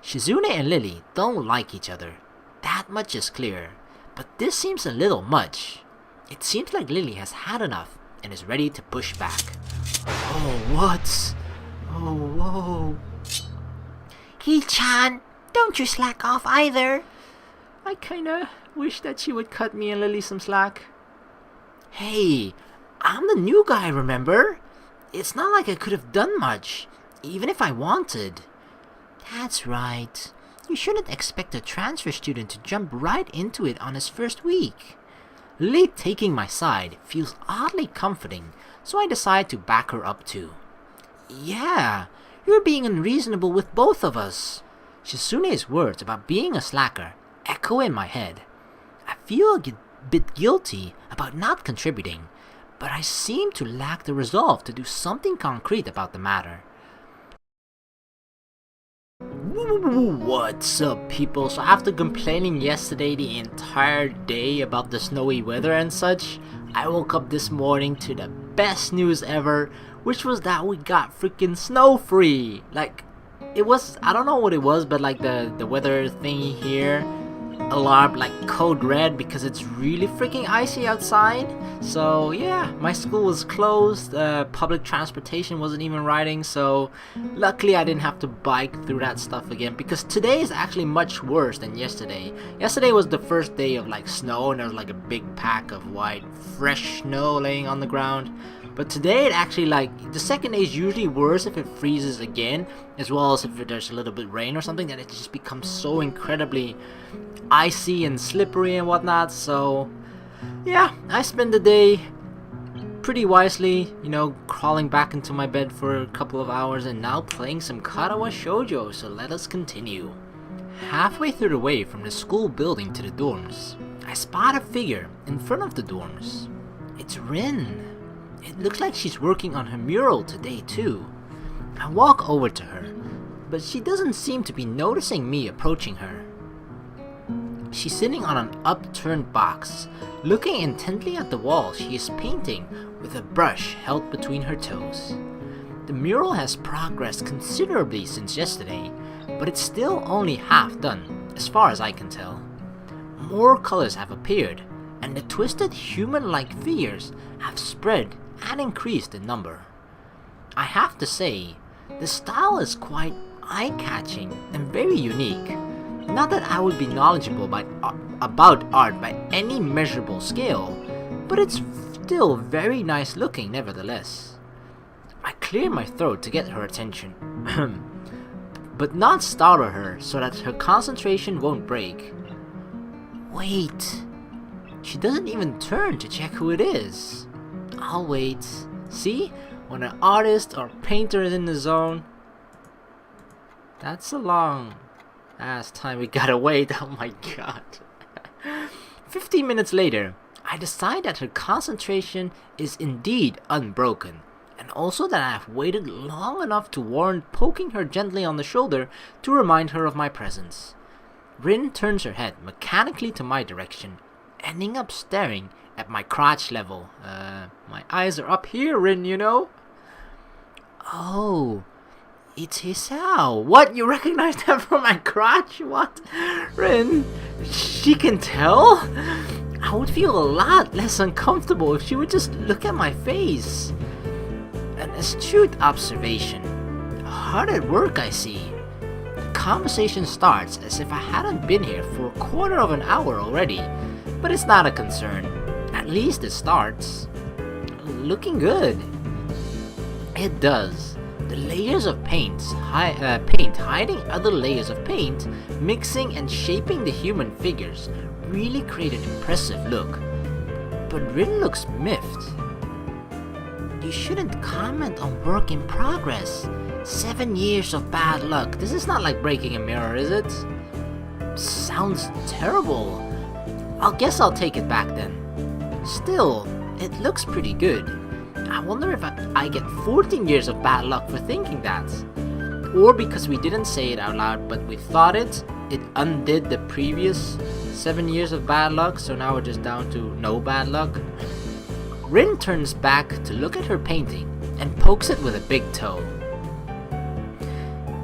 Shizune and Lily don't like each other. That much is clear. But this seems a little much. It seems like Lily has had enough and is ready to push back. Oh, what? Oh, whoa. Hee-chan, don't you slack off either. I kinda wish that she would cut me and Lily some slack. Hey, I'm the new guy, remember? It's not like I could have done much, even if I wanted. That's right. You shouldn't expect a transfer student to jump right into it on his first week. Lily taking my side feels oddly comforting, so I decide to back her up too. Yeah, you're being unreasonable with both of us. Shizune's words about being a slacker echo in my head. I feel a bit guilty about not contributing, but I seem to lack the resolve to do something concrete about the matter. What's up, people? So after complaining yesterday the entire day about the snowy weather and such, I woke up this morning to the best news ever, which was that we got freaking snow free. Like, it was, I don't know what it was, but like the weather thingy here alarmed like code red because it's really freaking icy outside. So yeah, my school was closed, public transportation wasn't even riding, so luckily I didn't have to bike through that stuff again, because today is actually much worse than yesterday. Yesterday was the first day of like snow and there was like a big pack of white fresh snow laying on the ground. But today it actually, like, the second day is usually worse if it freezes again, as well as if there's a little bit rain or something, that it just becomes so incredibly icy and slippery and whatnot. So yeah, I spent the day pretty wisely, you know, crawling back into my bed for a couple of hours and now playing some Katawa Shoujo, so let us continue. Halfway through the way from the school building to the dorms, I spot a figure in front of the dorms. It's Rin. It looks like she's working on her mural today too. I walk over to her, but she doesn't seem to be noticing me approaching her. She's sitting on an upturned box, looking intently at the wall she is painting with a brush held between her toes. The mural has progressed considerably since yesterday, but it's still only half done, as far as I can tell. More colors have appeared, and the twisted human-like figures have spread and increased in number. I have to say, the style is quite eye-catching and very unique. Not that I would be knowledgeable about art by any measurable scale, but it's still very nice looking nevertheless. I clear my throat to get her attention, but not startle her so that her concentration won't break. Wait, she doesn't even turn to check who it is. I'll wait. See, when an artist or painter is in the zone, that's a long ass time we gotta wait. Oh my god. 15 minutes later, I decide that her concentration is indeed unbroken, and also that I have waited long enough to warrant poking her gently on the shoulder to remind her of my presence. Rin turns her head mechanically to my direction, ending up staring at my crotch level. My eyes are up here, Rin, you know? Oh, it's Hisao. What? You recognize that from my crotch? What? Rin, she can tell? I would feel a lot less uncomfortable if she would just look at my face. An astute observation. Hard at work, I see. The conversation starts as if I hadn't been here for a quarter of an hour already, but it's not a concern. At least it starts. Looking good. It does. The layers of paint hiding other layers of paint, mixing and shaping the human figures, really create an impressive look. But Rin looks miffed. You shouldn't comment on work in progress. 7 years of bad luck. This is not like breaking a mirror, is it? Sounds terrible. I guess I'll take it back then. Still, it looks pretty good. I wonder if I get 14 years of bad luck for thinking that. Or because we didn't say it out loud but we thought it undid the previous 7 years of bad luck, so now we're just down to no bad luck. Rin turns back to look at her painting and pokes it with a big toe.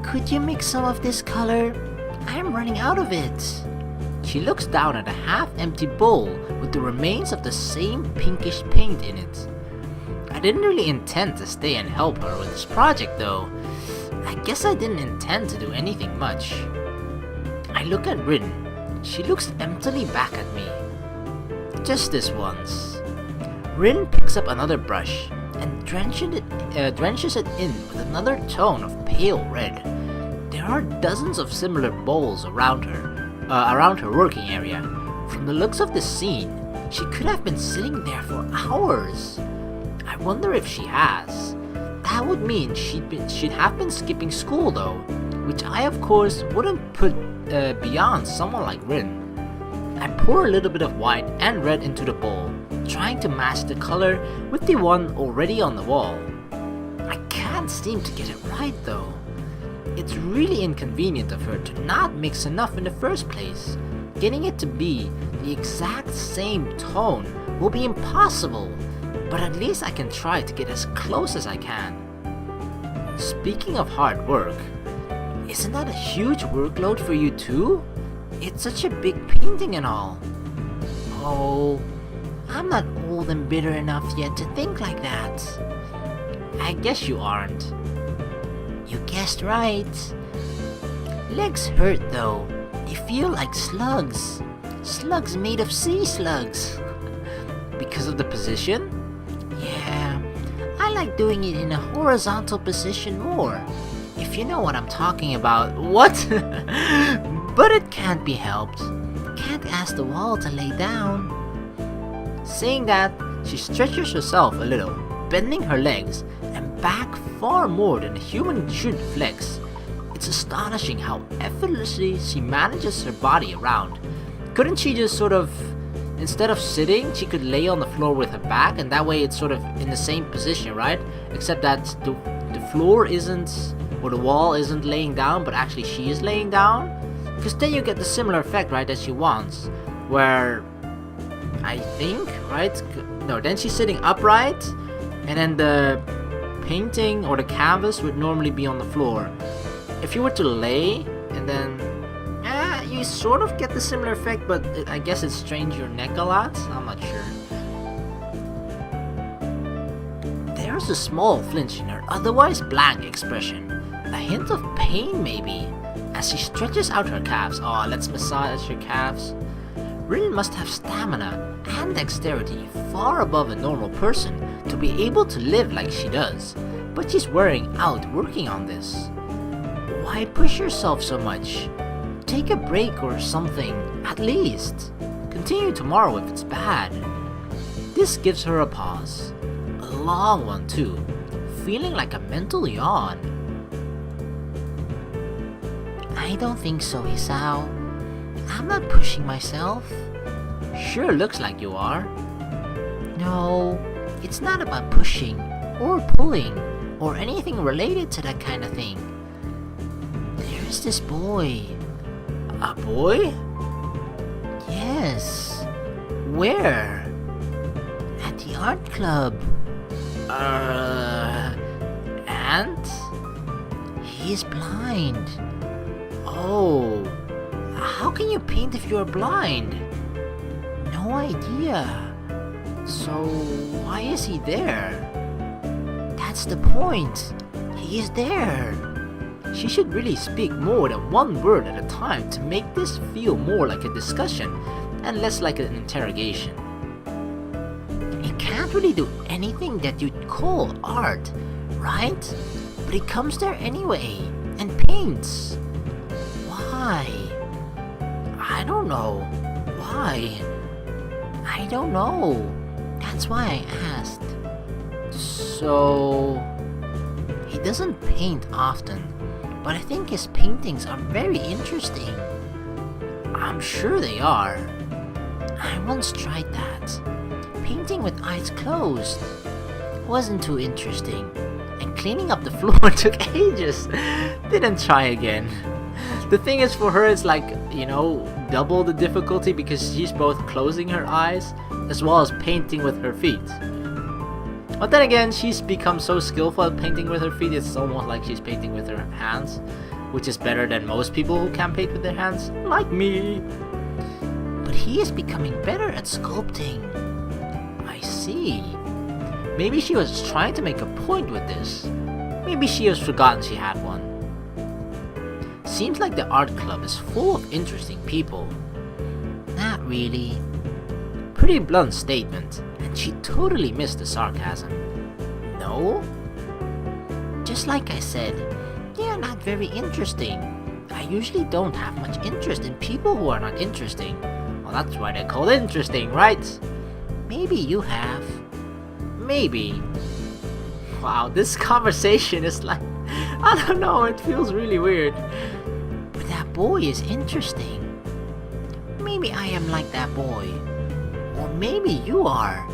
Could you mix some of this color I'm running out of it. She looks down at a half-empty bowl with the remains of the same pinkish paint in it. I didn't really intend to stay and help her with this project though. I guess I didn't intend to do anything much. I look at Rin. She looks emptily back at me. Just this once. Rin picks up another brush and drenches it in with another tone of pale red. There are dozens of similar bowls around her working area. From the looks of this scene, she could have been sitting there for hours. I wonder if she has. That would mean she'd have been skipping school though, which I of course wouldn't put beyond someone like Rin. I pour a little bit of white and red into the bowl, trying to match the color with the one already on the wall. I can't seem to get it right though. It's really inconvenient of her to not mix enough in the first place. Getting it to be the exact same tone will be impossible, but at least I can try to get as close as I can. Speaking of hard work, isn't that a huge workload for you too? It's such a big painting and all. Oh, I'm not old and bitter enough yet to think like that. I guess you aren't. You guessed right. Legs hurt though. They feel like slugs. Slugs made of sea slugs. Because of the position? Yeah, I like doing it in a horizontal position more. If you know what I'm talking about. What? But it can't be helped. Can't ask the wall to lay down. Saying that, she stretches herself a little, bending her legs and back far more than a human should flex. It's astonishing how effortlessly she manages her body around. Couldn't she just sort of, instead of sitting, she could lay on the floor with her back, and that way it's sort of in the same position, right? Except that the floor isn't, or the wall isn't laying down, but actually she is laying down. Because then you get the similar effect, right, that she wants, where I think, right? No, then she's sitting upright, and then the painting or the canvas would normally be on the floor. If you were to lay, and then you sort of get the similar effect, but I guess it strains your neck a lot. I'm not sure. There's a small flinch in her otherwise blank expression, a hint of pain maybe, as she stretches out her calves. Oh, let's massage her calves. Rin must have stamina and dexterity far above a normal person to be able to live like she does, but she's wearing out working on this. Why push yourself so much? Take a break or something, at least. Continue tomorrow if it's bad. This gives her a pause. A long one too, feeling like a mental yawn. I don't think so, Hisao. I'm not pushing myself. Sure looks like you are. No, it's not about pushing, or pulling, or anything related to that kind of thing. There's this boy. A boy? Yes. Where? At the art club. And? He is blind. Oh. How can you paint if you're blind? No idea. So, why is he there? That's the point. He is there. She should really speak more than one word at a time to make this feel more like a discussion and less like an interrogation. He can't really do anything that you'd call art, right? But he comes there anyway and paints. Why? I don't know. Why? I don't know. That's why I asked. So... He doesn't paint often, but I think his paintings are very interesting. I'm sure they are. I once tried that. Painting with eyes closed. Wasn't too interesting. And cleaning up the floor took ages. Didn't try again. The thing is, for her, it's like, you know, double the difficulty because she's both closing her eyes as well as painting with her feet. But then again, she's become so skillful at painting with her feet, it's almost like she's painting with her hands. which is better than most people who can paint with their hands, like me. But he is becoming better at sculpting. I see. Maybe she was trying to make a point with this. Maybe she has forgotten she had one. Seems like the art club is full of interesting people. Not really. Pretty blunt statement, and she totally missed the sarcasm. No? Just like I said, they are not very interesting. I usually don't have much interest in people who are not interesting. Well, that's why they're called interesting, right? Maybe you have. Maybe. Wow, this conversation is like, I don't know, it feels really weird. But that boy is interesting. Maybe I am like that boy. Or maybe you are.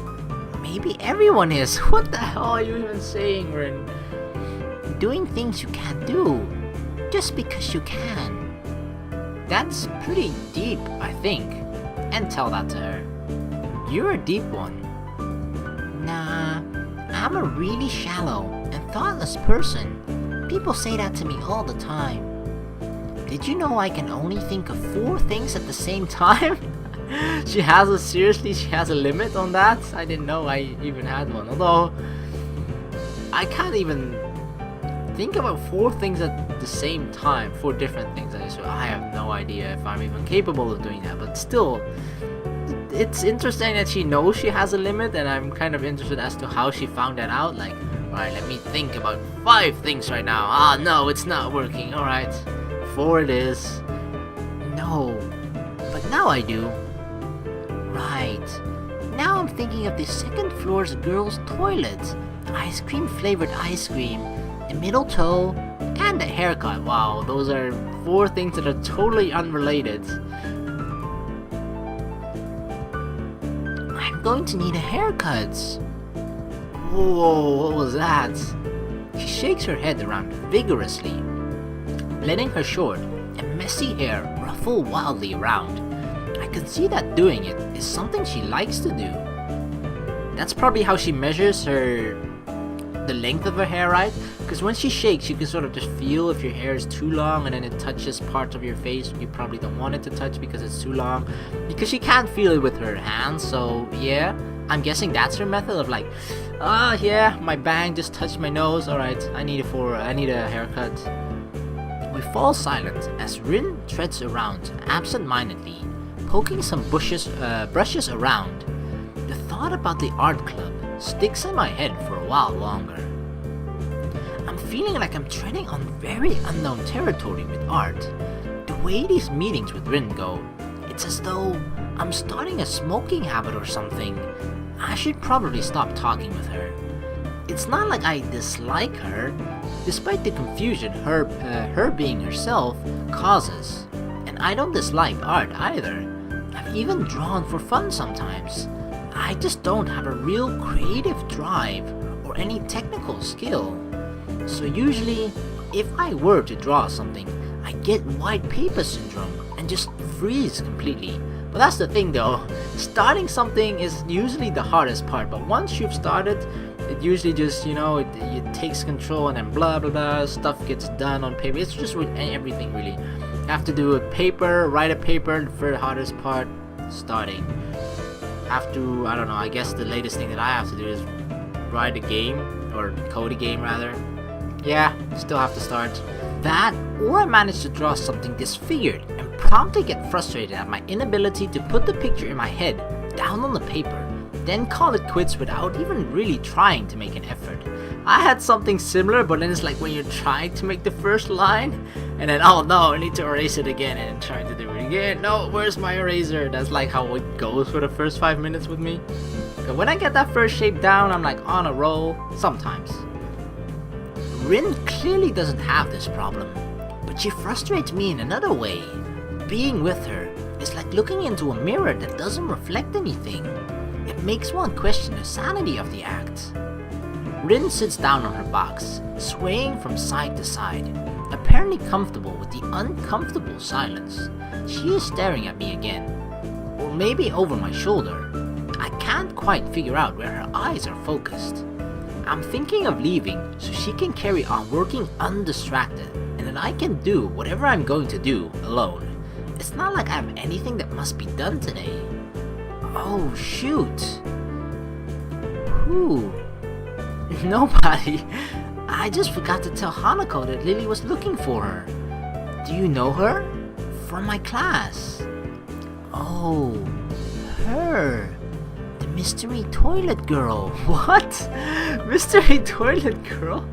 Maybe everyone is. What the hell are you even saying, Rin? Doing things you can't do, just because you can. That's pretty deep, I think. And tell that to her. You're a deep one. Nah, I'm a really shallow and thoughtless person. People say that to me all the time. Did you know I can only think of 4 things at the same time? She has a limit on that? I didn't know I even had one. Although, I can't even think about 4 things at the same time. 4 different things. I have no idea if I'm even capable of doing that. But still, it's interesting that she knows she has a limit, and I'm kind of interested as to how she found that out. Like, alright, let me think about 5 things right now. Ah, no, it's not working. Alright, 4 it is. No, but now I do. Right, now I'm thinking of the 2nd floor's girls' toilet. Ice cream flavored ice cream, the middle toe, and a haircut. Wow, those are 4 things that are totally unrelated. I'm going to need a haircut. Whoa, what was that? She shakes her head around vigorously, letting her short and messy hair ruffle wildly around. I could see that doing it is something she likes to do. That's probably how she measures the length of her hair, right? Because when she shakes, you can sort of just feel if your hair is too long, and then it touches parts of your face you probably don't want it to touch because it's too long. Because she can't feel it with her hands, so yeah. I'm guessing that's her method of like, yeah, my bang just touched my nose. Alright, I need a haircut. We fall silent as Rin treads around absent-mindedly, poking some brushes around. The thought about the art club sticks in my head for a while longer. I'm feeling like I'm treading on very unknown territory with art. The way these meetings with Rin go, it's as though I'm starting a smoking habit or something. I should probably stop talking with her. It's not like I dislike her, despite the confusion her being herself causes. And I don't dislike art either. I've even drawn for fun sometimes. I just don't have a real creative drive or any technical skill. So usually, if I were to draw something, I get white paper syndrome and just freeze completely. But that's the thing though, starting something is usually the hardest part, but once you've started, it usually just, it takes control, and then blah blah blah, stuff gets done on paper. It's just with everything really. You have to do write a paper for the hardest part, starting. Have to, I don't know, I guess the latest thing that I have to do is write a game, or code a game rather. Yeah, still have to start. That, or I managed to draw something disfigured and promptly get frustrated at my inability to put the picture in my head down on the paper, then call it quits without even really trying to make an effort. I had something similar, but then it's like when you're trying to make the first line, and then, oh no, I need to erase it again, and trying to do it again. No, where's my eraser? That's like how it goes for the first 5 minutes with me. But when I get that first shape down, I'm like on a roll, sometimes. Rin clearly doesn't have this problem, but she frustrates me in another way. Being with her is like looking into a mirror that doesn't reflect anything. It makes one question the sanity of the act. Rin sits down on her box, swaying from side to side, apparently comfortable with the uncomfortable silence. She is staring at me again, or maybe over my shoulder. I can't quite figure out where her eyes are focused. I'm thinking of leaving so she can carry on working undistracted, and then I can do whatever I'm going to do alone. It's not like I have anything that must be done today. Oh shoot. Who? Nobody. I just forgot to tell Hanako that Lily was looking for her. Do you know her? From my class. Oh, her. The mystery toilet girl. What? Mystery toilet girl?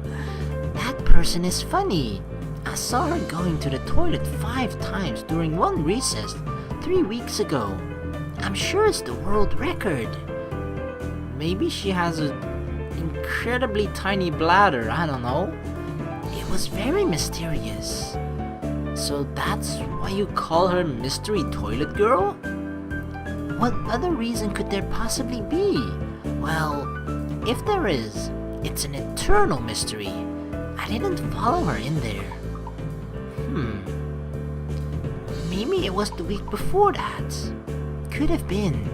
That person is funny. I saw her going to the toilet 5 times during one recess 3 weeks ago. I'm sure it's the world record. Maybe she has an incredibly tiny bladder, I don't know. It was very mysterious. So that's why you call her Mystery Toilet Girl? What other reason could there possibly be? Well, if there is, it's an eternal mystery. I didn't follow her in there. Maybe it was the week before that. Could have been.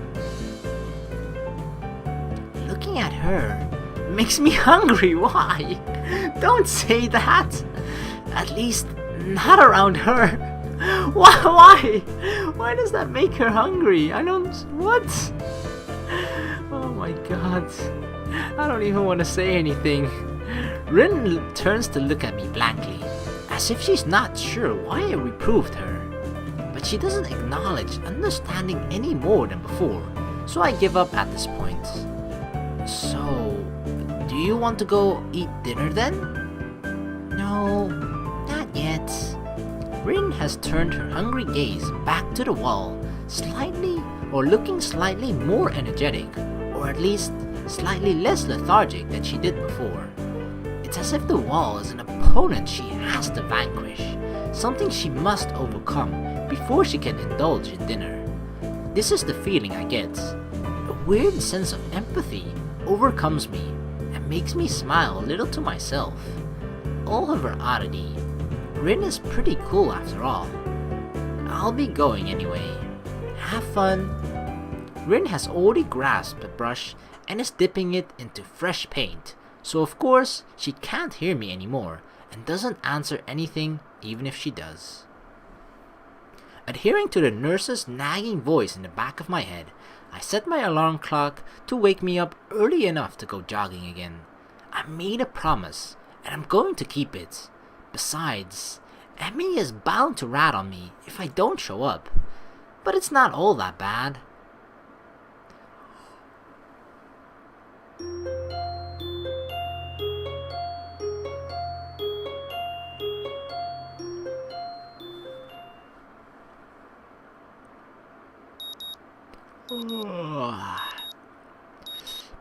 Looking at her makes me hungry. Why? Don't say that. At least not around her. Why? Why does that make her hungry? I don't... What? Oh my god. I don't even want to say anything. Rin turns to look at me blankly, as if she's not sure why I reproved her. But she doesn't acknowledge understanding any more than before, so I give up at this point. So, do you want to go eat dinner then? No, not yet. Rin has turned her hungry gaze back to the wall, looking slightly more energetic, or at least slightly less lethargic than she did before. It's as if the wall is an opponent she has to vanquish, something she must overcome before she can indulge in dinner. This is the feeling I get. A weird sense of empathy overcomes me and makes me smile a little to myself. All of her oddity, Rin is pretty cool after all. I'll be going anyway. Have fun. Rin has already grasped a brush and is dipping it into fresh paint, so of course she can't hear me anymore and doesn't answer anything even if she does. Adhering to the nurse's nagging voice in the back of my head, I set my alarm clock to wake me up early enough to go jogging again. I made a promise, and I'm going to keep it. Besides, Emmy is bound to rat on me if I don't show up. But it's not all that bad.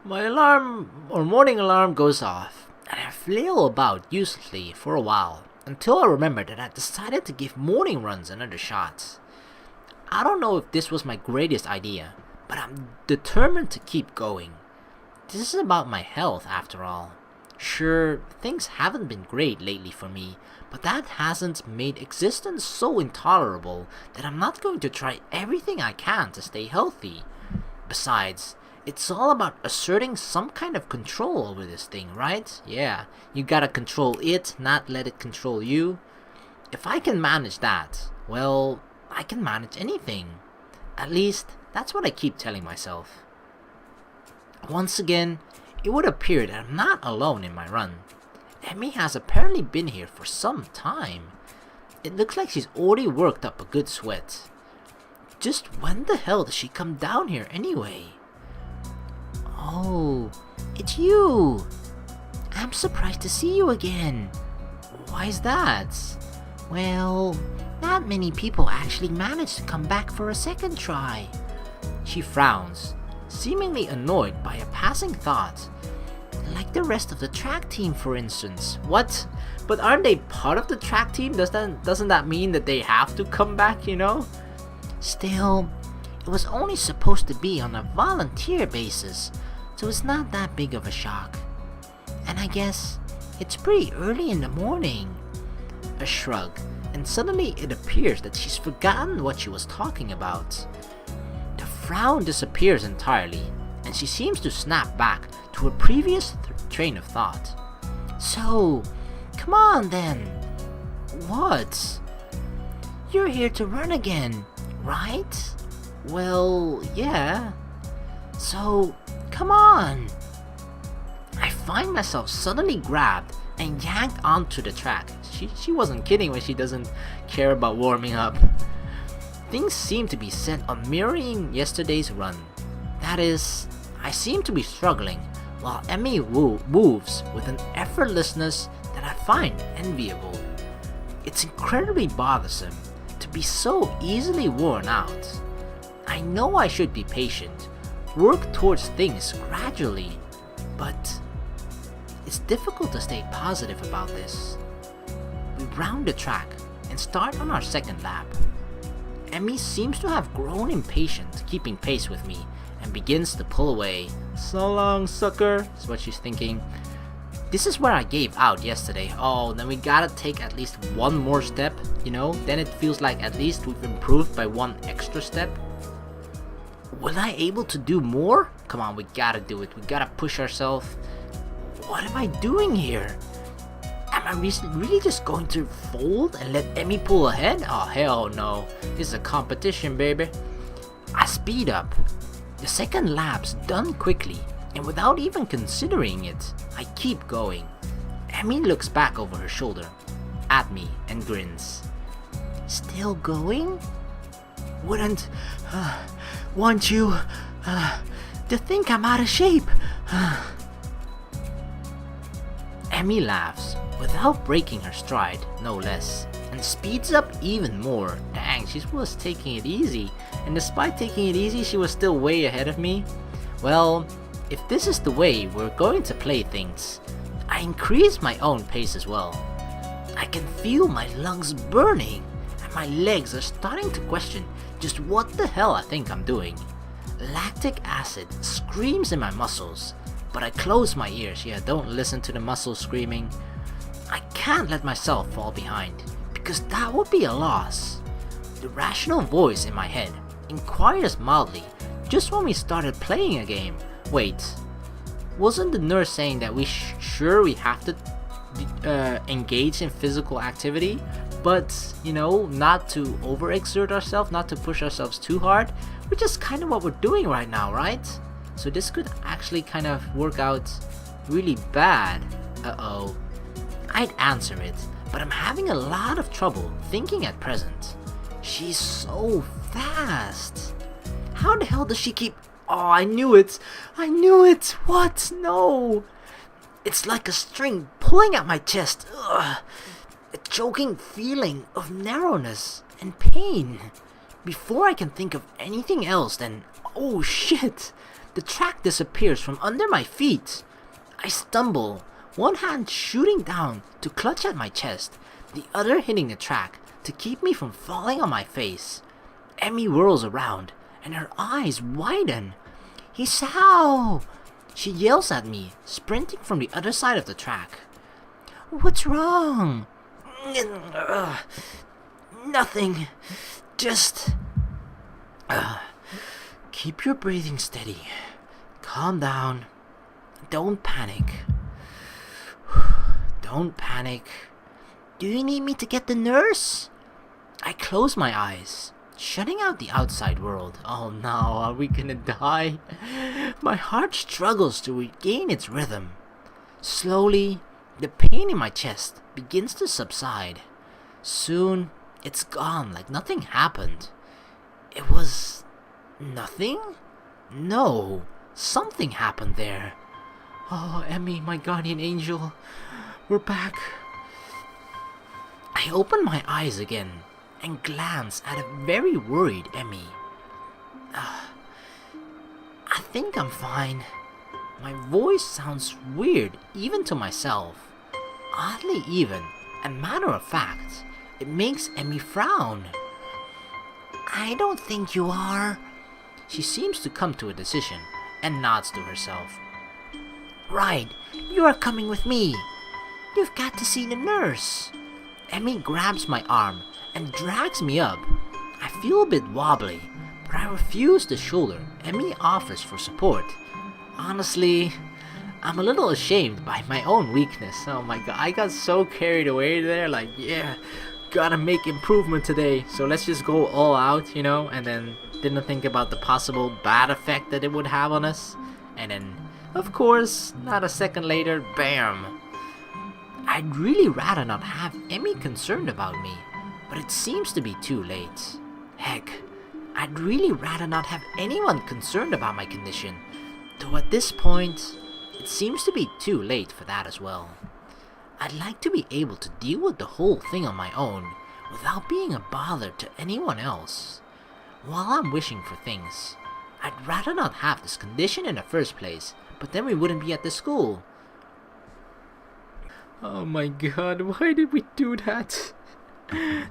My morning alarm goes off, and I flail about uselessly for a while, until I remember that I decided to give morning runs another shot. I don't know if this was my greatest idea, but I'm determined to keep going. This is about my health after all. Sure, things haven't been great lately for me, but that hasn't made existence so intolerable that I'm not going to try everything I can to stay healthy. Besides, it's all about asserting some kind of control over this thing, right? Yeah, you gotta control it, not let it control you. If I can manage that, well, I can manage anything. At least, that's what I keep telling myself. Once again, it would appear that I'm not alone in my run. Emmy has apparently been here for some time. It looks like she's already worked up a good sweat. Just when the hell does she come down here anyway? Oh, it's you! I'm surprised to see you again. Why's that? Well, not many people actually manage to come back for a second try. She frowns, seemingly annoyed by a passing thought. Like the rest of the track team, for instance. What? But aren't they part of the track team? Doesn't that mean that they have to come back, you know? Still, it was only supposed to be on a volunteer basis, so it's not that big of a shock. And I guess it's pretty early in the morning. A shrug, and suddenly it appears that she's forgotten what she was talking about. The frown disappears entirely, and she seems to snap back to her previous train of thought. So, come on then. What? You're here to run again, right? Well, yeah. So, come on. I find myself suddenly grabbed and yanked onto the track. She wasn't kidding when she doesn't care about warming up. Things seem to be set on mirroring yesterday's run. That is, I seem to be struggling while Emmy moves with an effortlessness that I find enviable. It's incredibly bothersome to be so easily worn out. I know I should be patient, work towards things gradually, but it's difficult to stay positive about this. We round the track and start on our second lap. Emmy seems to have grown impatient keeping pace with me and begins to pull away. "So long, sucker," is what she's thinking. This is where I gave out yesterday. Oh, then we gotta take at least one more step, then it feels like at least we've improved by one extra step. Was I able to do more? Come on, we gotta do it. We gotta push ourselves. What am I doing here? Am I really just going to fold and let Emmy pull ahead? Oh, hell no. This is a competition, baby. I speed up. The second lap's done quickly, and without even considering it, I keep going. Emmy looks back over her shoulder at me and grins. Still going? Wouldn't want you to think I'm out of shape. Emmy laughs without breaking her stride, no less, and speeds up even more. Dang, she was taking it easy, and despite taking it easy, she was still way ahead of me. Well, if this is the way we're going to play things, I increase my own pace as well. I can feel my lungs burning, and my legs are starting to question just what the hell I think I'm doing. Lactic acid screams in my muscles, but I close my ears. Yeah, don't listen to the muscles screaming. I can't let myself fall behind, because that would be a loss. The rational voice in my head inquires mildly just when we started playing a game. Wait, wasn't the nurse saying that we have to engage in physical activity, but not to overexert ourselves, not to push ourselves too hard, which is kind of what we're doing right now, right? So this could actually kind of work out really bad. Uh-oh. I'd answer it, but I'm having a lot of trouble thinking at present. She's so fast. How the hell does she keep... Oh, I knew it! What? No! It's like a string pulling at my chest. Ugh. A choking feeling of narrowness and pain. Before I can think of anything else, then... Oh shit! The track disappears from under my feet. I stumble, one hand shooting down to clutch at my chest, the other hitting the track to keep me from falling on my face. Emmy whirls around, and her eyes widen. "Hisao!" She yells at me, sprinting from the other side of the track. What's wrong? Nothing. Just... keep your breathing steady. Calm down. Don't panic. Don't panic. Do you need me to get the nurse? I close my eyes, shutting out the outside world. Oh no, are we gonna die? My heart struggles to regain its rhythm. Slowly, the pain in my chest begins to subside. Soon, it's gone like nothing happened. It was... nothing? No, something happened there. Oh, Emmy, my guardian angel, we're back. I open my eyes again and glance at a very worried Emmy. I think I'm fine. My voice sounds weird even to myself. Oddly even, and matter of fact, it makes Emmy frown. I don't think you are. She seems to come to a decision and nods to herself. Right, you are coming with me. You've got to see the nurse. Emmy grabs my arm and drags me up. I feel a bit wobbly, but I refuse the shoulder Emmy offers for support. Honestly, I'm a little ashamed by my own weakness. Oh my god, I got so carried away there, like, yeah, gotta make improvement today, so let's just go all out, you know, and then didn't think about the possible bad effect that it would have on us. And then, of course, not a second later, bam! I'd really rather not have any concern about me, but it seems to be too late. Heck, I'd really rather not have anyone concerned about my condition, though at this point, it seems to be too late for that as well. I'd like to be able to deal with the whole thing on my own, without being a bother to anyone else. While I'm wishing for things, I'd rather not have this condition in the first place, but then we wouldn't be at the school. Oh my god, why did we do that?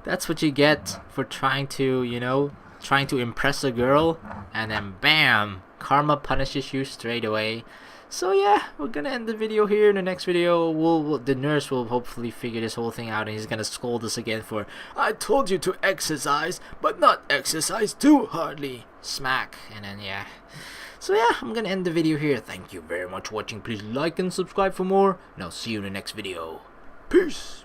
That's what you get for trying to, you know, trying to impress a girl, and then bam, karma punishes you straight away. So yeah, we're gonna end the video here. In the next video, the nurse will hopefully figure this whole thing out, and he's gonna scold us again for, I told you to exercise, but not exercise too hardly. Smack. And then yeah. So yeah, I'm gonna end the video here. Thank you very much for watching. Please like and subscribe for more, and I'll see you in the next video. Peace!